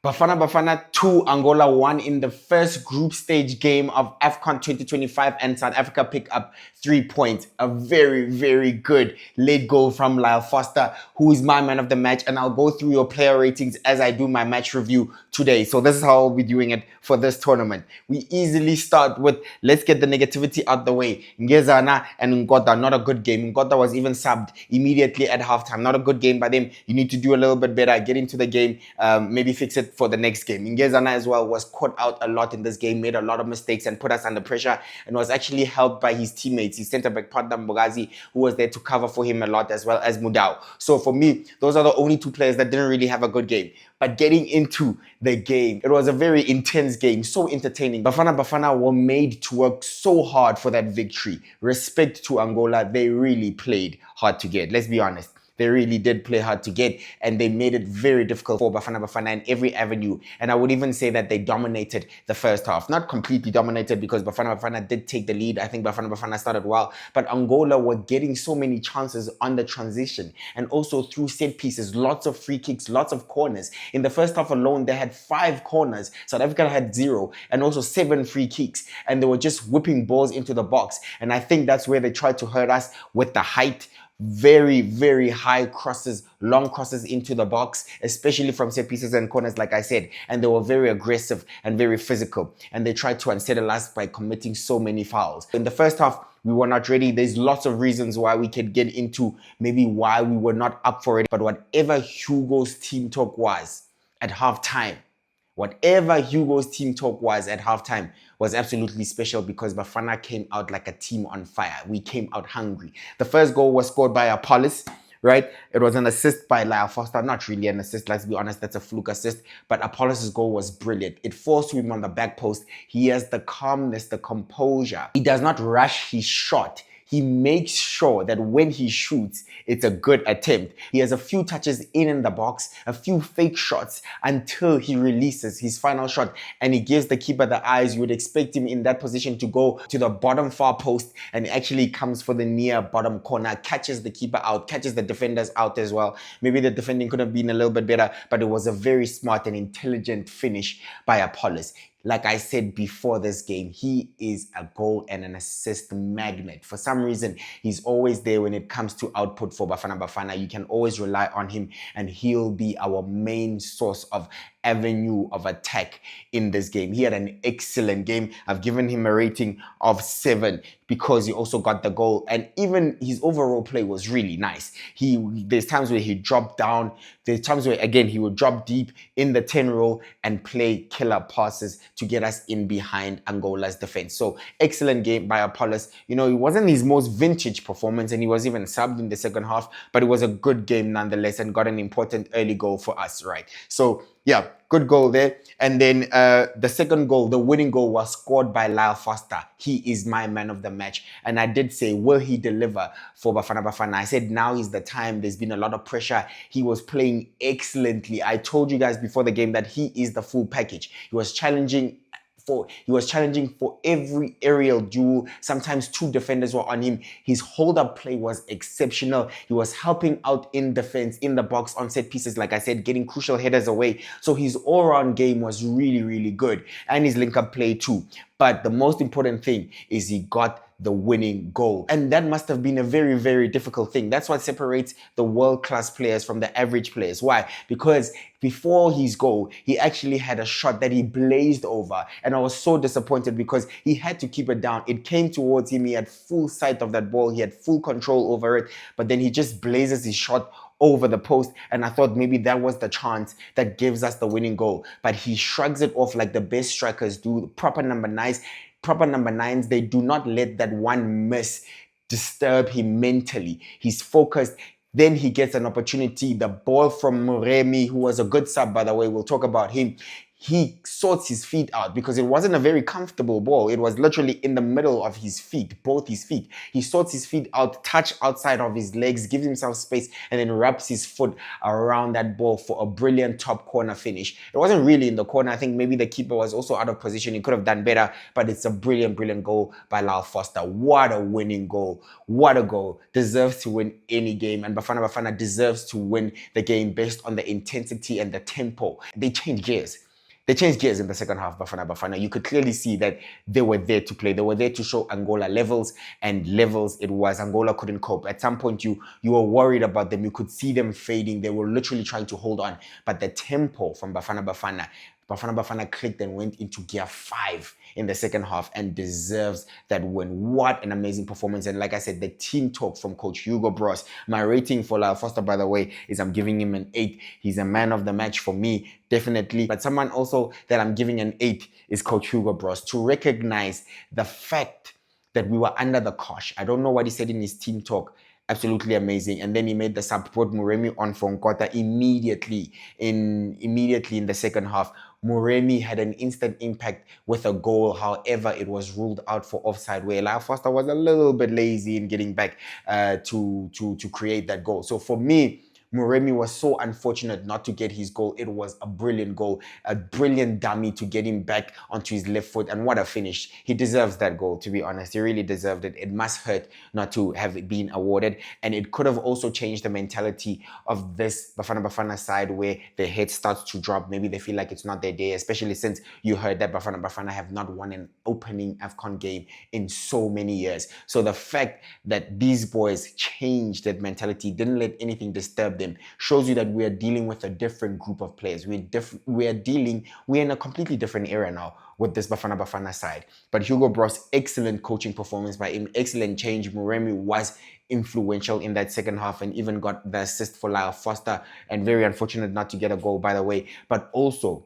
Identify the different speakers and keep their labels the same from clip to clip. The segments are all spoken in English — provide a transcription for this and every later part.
Speaker 1: Bafana Bafana 2, Angola 1 in the first group stage game of Afcon 2025, and South Africa pick up 3 points. A very, very good late goal from Lyle Foster, who is my man of the match, and I'll go through your player ratings as I do my match review today. So this is how I'll be doing it for this tournament. We easily start with, let's get the negativity out the way. Ngezana and Ngoda, not a good game. Ngoda was even subbed immediately at halftime. Not a good game by them. You need to do a little bit better, get into the game, maybe fix it for the next game. Ngezana as well was caught out a lot in this game, made a lot of mistakes and put us under pressure, and was actually helped by his teammates, his centre-back partner Mbogazi, who was there to cover for him a lot, as well as Mudau. So for me, those are the only two players that didn't really have a good game. But getting into the game, it was a very intense game, so entertaining. Bafana Bafana were made to work so hard for that victory. Respect to Angola, they really played hard to get. Let's be honest. They really did play hard to get, and they made it very difficult for Bafana Bafana in every avenue. And I would even say that they dominated the first half. Not completely dominated, because Bafana Bafana did take the lead. I think Bafana Bafana started well, but Angola were getting so many chances on the transition and also through set pieces, lots of free kicks, lots of corners. In the first half alone, they had 5 corners. South Africa had 0, and also 7 free kicks, and they were just whipping balls into the box. And I think that's where they tried to hurt us with the height. Very, very high crosses, long crosses into the box, especially from set pieces and corners, like I said. And they were very aggressive and very physical. And they tried to unsettle us by committing so many fouls. In the first half, we were not ready. There's lots of reasons why we could get into maybe why we were not up for it. But whatever Hugo's team talk was at halftime, was absolutely special, because Bafana came out like a team on fire. We came out hungry. The first goal was scored by Apollos, right? It was an assist by Lyle Foster. Not really an assist, let's be honest. That's a fluke assist. But Apollos' goal was brilliant. It forced him on the back post. He has the calmness, the composure. He does not rush his shot. He makes sure that when he shoots, it's a good attempt. He has a few touches in the box, a few fake shots, until he releases his final shot, and he gives the keeper the eyes. You would expect him in that position to go to the bottom far post, and actually comes for the near bottom corner, catches the keeper out, catches the defenders out as well. Maybe the defending could have been a little bit better, but it was a very smart and intelligent finish by Apollos. Like I said before this game, he is a goal and an assist magnet. For some reason, he's always there when it comes to output for Bafana Bafana. You can always rely on him, and he'll be our main source of avenue of attack in this game. He had an excellent game. I've given him a rating of 7 because he also got the goal, and even his overall play was really nice. There's times where he dropped down. There's times where, again, he would drop deep in the 10 row and play killer passes to get us in behind Angola's defense. So excellent game by Apollos. You know, it wasn't his most vintage performance, and he was even subbed in the second half, but it was a good game nonetheless, and got an important early goal for us, right? So yeah, good goal there. And then the second goal, the winning goal, was scored by Lyle Foster. He is my man of the match. And I did say, will he deliver for Bafana Bafana? I said, now is the time. There's been a lot of pressure. He was playing excellently. I told you guys before the game that he is the full package. He was challenging for every aerial duel. Sometimes 2 defenders were on him. His hold-up play was exceptional. He was helping out in defense, in the box, on set pieces, like I said, getting crucial headers away. So his all-round game was really, really good. And his link-up play too. But the most important thing is he got the winning goal. And that must have been a very, very difficult thing. That's what separates the world-class players from the average players. Why? Because before his goal, he actually had a shot that he blazed over. And I was so disappointed because he had to keep it down. It came towards him. He had full sight of that ball. He had full control over it. But then he just blazes his shot over the post, and I thought maybe that was the chance that gives us the winning goal. But he shrugs it off like the best strikers do. Proper number 9s, they do not let that one miss disturb him mentally. He's focused. Then he gets an opportunity. The ball from Muremi, who was a good sub, by the way, we'll talk about him. he sorts his feet out because it wasn't a very comfortable ball. It was literally in the middle of his feet, both his feet. He sorts his feet out, touch outside of his legs, gives himself space, and then wraps his foot around that ball for a brilliant top corner finish. It wasn't really in the corner. I think maybe the keeper was also out of position. He could have done better, but it's a brilliant, brilliant goal by Lyle Foster. What a winning goal. What a goal. Deserves to win any game, and Bafana Bafana deserves to win the game based on the intensity and the tempo. They changed gears. They changed gears in the second half, Bafana Bafana. You could clearly see that they were there to play. They were there to show Angola levels, and levels it was. Angola couldn't cope. At some point, you were worried about them. You could see them fading. They were literally trying to hold on. But the tempo from Bafana Bafana clicked and went into gear 5 in the second half and deserves that win. What an amazing performance. And like I said, the team talk from Coach Hugo Broos. My rating for Lyle Foster, by the way, is I'm giving him an 8. He's a man of the match for me, definitely. But someone also that I'm giving an 8 is Coach Hugo Broos, to recognize the fact that we were under the cosh. I don't know what he said in his team talk. Absolutely amazing. And then he made the sub, put Muremi on for Nkota immediately in the second half. Muremi had an instant impact with a goal. However, it was ruled out for offside, where Lyle Foster was a little bit lazy in getting back to create that goal. So for me, Muremi was so unfortunate not to get his goal. It was a brilliant goal, a brilliant dummy to get him back onto his left foot, and what a finish. He deserves that goal, to be honest. He really deserved it. It must hurt not to have it been awarded, and it could have also changed the mentality of this Bafana Bafana side, where their head starts to drop. Maybe they feel like it's not their day, especially since you heard that Bafana Bafana have not won an opening Afcon game in so many years. So the fact that these boys changed that mentality, didn't let anything disturb them, shows you that we are dealing with a different group of players. We're in a completely different era now with this Bafana Bafana side. But Hugo Broos, excellent coaching performance by him, excellent change. Muremi was influential in that second half and even got the assist for Lyle Foster, and very unfortunate not to get a goal, by the way. But also,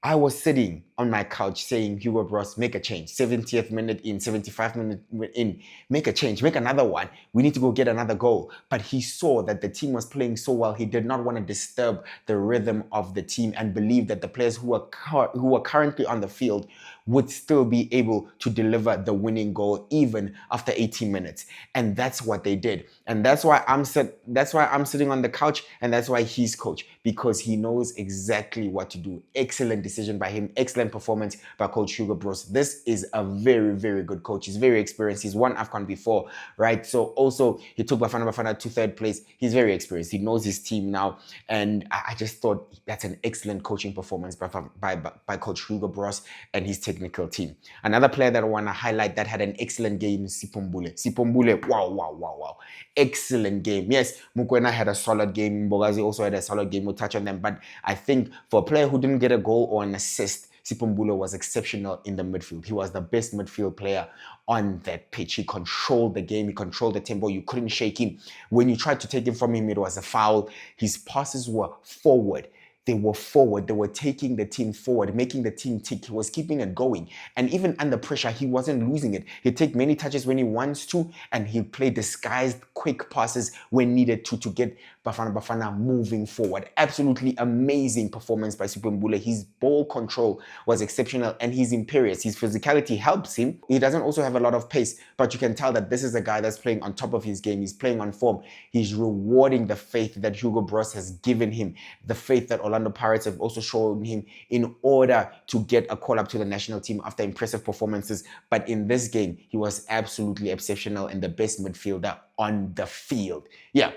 Speaker 1: I was sitting on my couch saying, Hugo Broos, make a change. 70th minute in, 75th minute in, make a change, make another one. We need to go get another goal. But he saw that the team was playing so well. He did not want to disturb the rhythm of the team and believed that the players who were currently on the field would still be able to deliver the winning goal even after 18 minutes. And that's what they did. And that's why I'm sitting on the couch, and that's why he's coach, because he knows exactly what to do. Excellent decision by him. Excellent performance by Coach Hugo Broos. This is a very, very good coach. He's very experienced. He's won Afcon before, right? So also he took Bafana Bafana to third place. He's very experienced. He knows his team now. And I just thought that's an excellent coaching performance by Coach Hugo Broos and his technical team. Another player that I want to highlight that had an excellent game is Sipombule. Wow. Excellent game. Yes, Mukwena had a solid game. Bogazi also had a solid game. We'll touch on them. But I think for a player who didn't get a goal or an assist, Sipombule was exceptional in the midfield. He was the best midfield player on that pitch. He controlled the game. He controlled the tempo. You couldn't shake him. When you tried to take him from him, it was a foul. His passes were forward. They were forward. They were taking the team forward, making the team tick. He was keeping it going. And even under pressure, he wasn't losing it. He'd take many touches when he wants to, and he'd play disguised, quick passes when needed to get Bafana Bafana moving forward. Absolutely amazing performance by Sipombule. His ball control was exceptional, and he's imperious. His physicality helps him. He doesn't also have a lot of pace, but you can tell that this is a guy that's playing on top of his game. He's playing on form. He's rewarding the faith that Hugo Broos has given him, the faith that Orlando Pirates have also shown him in order to get a call-up to the national team after impressive performances. But in this game, he was absolutely exceptional and the best midfielder on the field. Yeah.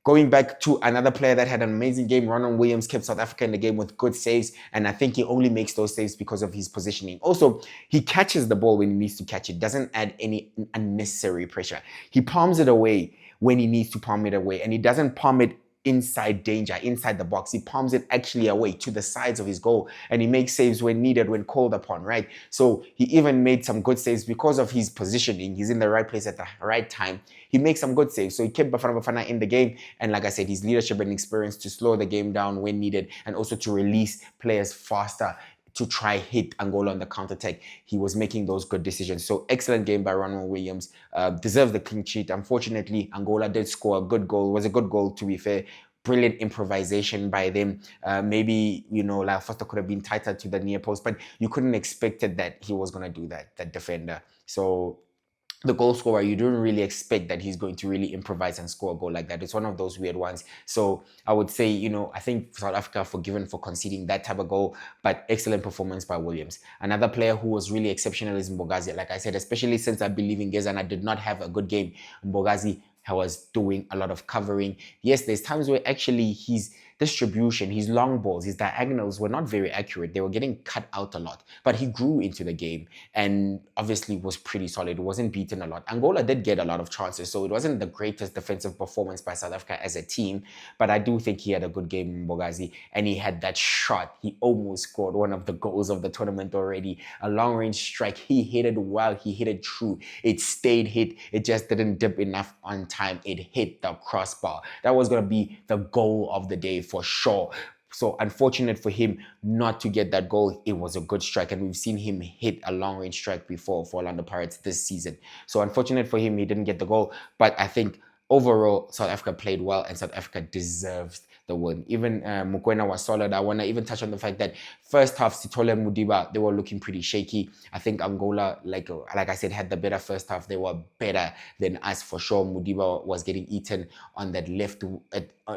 Speaker 1: Going back to another player that had an amazing game, Ronald Williams kept South Africa in the game with good saves, and I think he only makes those saves because of his positioning. Also, he catches the ball when he needs to catch it, doesn't add any unnecessary pressure. He palms it away when he needs to palm it away, and he doesn't palm it inside danger, inside the box. He palms it actually away to the sides of his goal, and he makes saves when needed, when called upon, right? So he even made some good saves because of his positioning. He's in the right place at the right time. He makes some good saves. So he kept Bafana Bafana in the game, and like I said, his leadership and experience to slow the game down when needed, and also to release players faster to try hit Angola on the counter-attack. He was making those good decisions. So excellent game by Ronald Williams. Deserves the clean sheet. Unfortunately, Angola did score a good goal. It was a good goal, to be fair. brilliant improvisation by them. Maybe, like Foster could have been tighter to the near post, but you couldn't expect it that he was going to do that defender. So the goal scorer, you don't really expect that he's going to really improvise and score a goal like that. It's one of those weird ones. So I would say, I think South Africa are forgiven for conceding that type of goal, but excellent performance by Williams. Another player who was really exceptional is Mbogazi. Like I said, especially since I believe in Gezana did not have a good game, Mbogazi was doing a lot of covering. Yes, there's times where actually his distribution, his long balls, his diagonals were not very accurate. They were getting cut out a lot, but he grew into the game and obviously was pretty solid. It wasn't beaten a lot. Angola did get a lot of chances, so it wasn't the greatest defensive performance by South Africa as a team, but I do think he had a good game in Mbogazi, and he had that shot. He almost scored one of the goals of the tournament already. A long-range strike. He hit it well. He hit it true. It stayed hit. It just didn't dip enough on time. It hit the crossbar. That was going to be the goal of the day for sure. So unfortunate for him not to get that goal. It was a good strike, and we've seen him hit a long-range strike before for Orlando Pirates this season. So unfortunate for him, he didn't get the goal. But I think overall, South Africa played well, and South Africa deserves the win. Even Mokoena was solid. I want to even touch on the fact that first half, Sithole and Modiba, they were looking pretty shaky. I think Angola, like I said, had the better first half. They were better than us for sure. Modiba was getting eaten on that left,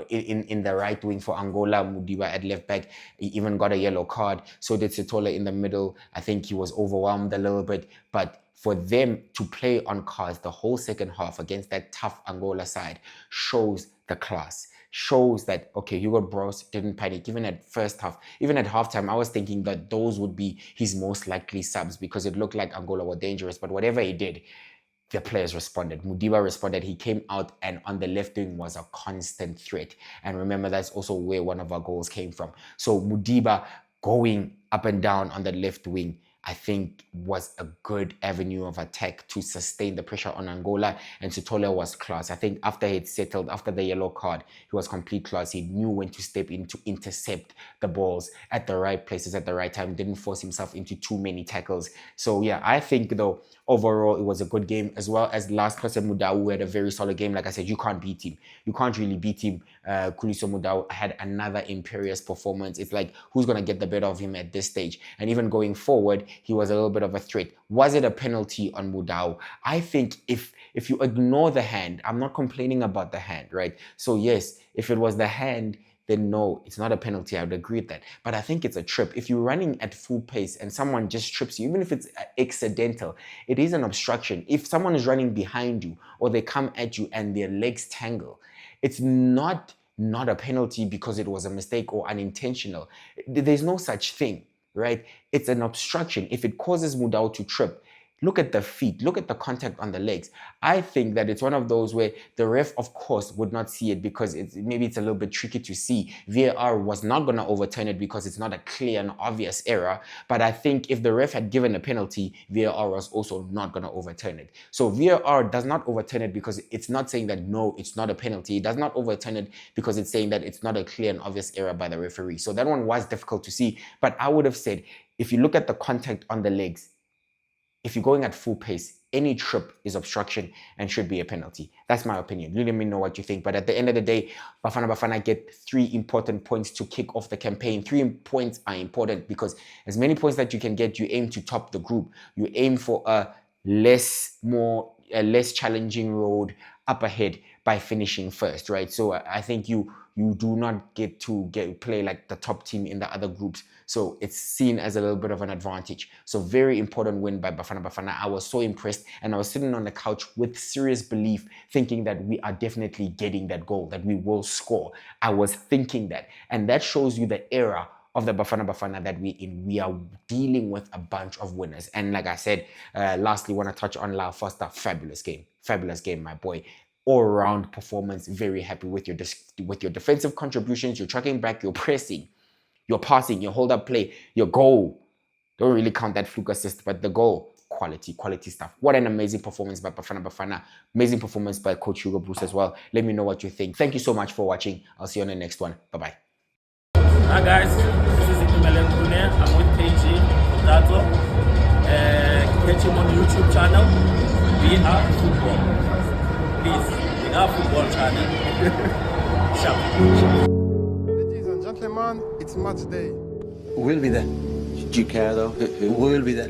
Speaker 1: in the right wing for Angola. Modiba at left back, he even got a yellow card. So did Sithole in the middle. I think he was overwhelmed a little bit, but for them to play on cards the whole second half against that tough Angola side shows the class. Shows that, okay, Hugo Bros didn't panic. Even at first half, even at halftime, I was thinking that those would be his most likely subs because it looked like Angola were dangerous. But whatever he did, the players responded. Modiba responded. He came out and on the left wing was a constant threat. And remember, that's also where one of our goals came from. So Modiba going up and down on the left wing, I think was a good avenue of attack to sustain the pressure on Angola, and Sithole was class. I think after he'd settled, after the yellow card, he was complete class. He knew when to step in to intercept the balls at the right places at the right time, didn't force himself into too many tackles. So yeah, I think though, overall, it was a good game, as well as last person Mudau, who had a very solid game. Like I said, you can't beat him. You can't really beat him. Khuliso Mudau had another imperious performance. It's like, who's going to get the better of him at this stage? And even going forward, he was a little bit of a threat. Was it a penalty on Mudau? I think if you ignore the hand, I'm not complaining about the hand, right? So yes, if it was the hand, then no, it's not a penalty. I would agree with that. But I think it's a trip. If you're running at full pace and someone just trips you, even if it's accidental, it is an obstruction. If someone is running behind you or they come at you and their legs tangle, it's not a penalty because it was a mistake or unintentional. There's no such thing, right? It's an obstruction. If it causes Mudau to trip, look at the feet, look at the contact on the legs. I think that it's one of those where the ref, of course, would not see it because maybe it's a little bit tricky to see. VAR was not going to overturn it because it's not a clear and obvious error. But I think if the ref had given a penalty, VAR was also not going to overturn it. So VAR does not overturn it because it's not saying that, no, it's not a penalty. It does not overturn it because it's saying that it's not a clear and obvious error by the referee. So that one was difficult to see. But I would have said, if you look at the contact on the legs, if you're going at full pace, any trip is obstruction and should be a penalty. That's my opinion. You let me know what you think. But at the end of the day, Bafana Bafana get 3 important points to kick off the campaign. 3 points are important because as many points that you can get, you aim to top the group. You aim for a less challenging road up ahead by finishing first, right? So I think you do not get to play like the top team in the other groups. So it's seen as a little bit of an advantage. So very important win by Bafana Bafana. I was so impressed, and I was sitting on the couch with serious belief, thinking that we are definitely getting that goal, that we will score. I was thinking that. And that shows you the era of the Bafana Bafana that we're in. We are dealing with a bunch of winners. And like I said, lastly, want to touch on Lyle Foster. Fabulous game, my boy. All-round performance. Very happy with your defensive contributions. You're tracking back, you're pressing, you're passing, your hold-up play, your goal. Don't really count that fluke assist, but the goal, quality stuff. What an amazing performance by Bafana Bafana. Amazing performance by Coach Hugo Bruce as well. Let me know what you think. Thank you so much for watching. I'll see you on the next one. Bye-bye.
Speaker 2: Hi guys, this is Ikumele Mbune. I'm with KG Dato. Catch him on YouTube channel. We are football. Please, we are football channel. Ciao.
Speaker 3: Ladies and gentlemen, it's match day.
Speaker 4: Who will be there? Do you care though? Who will be there?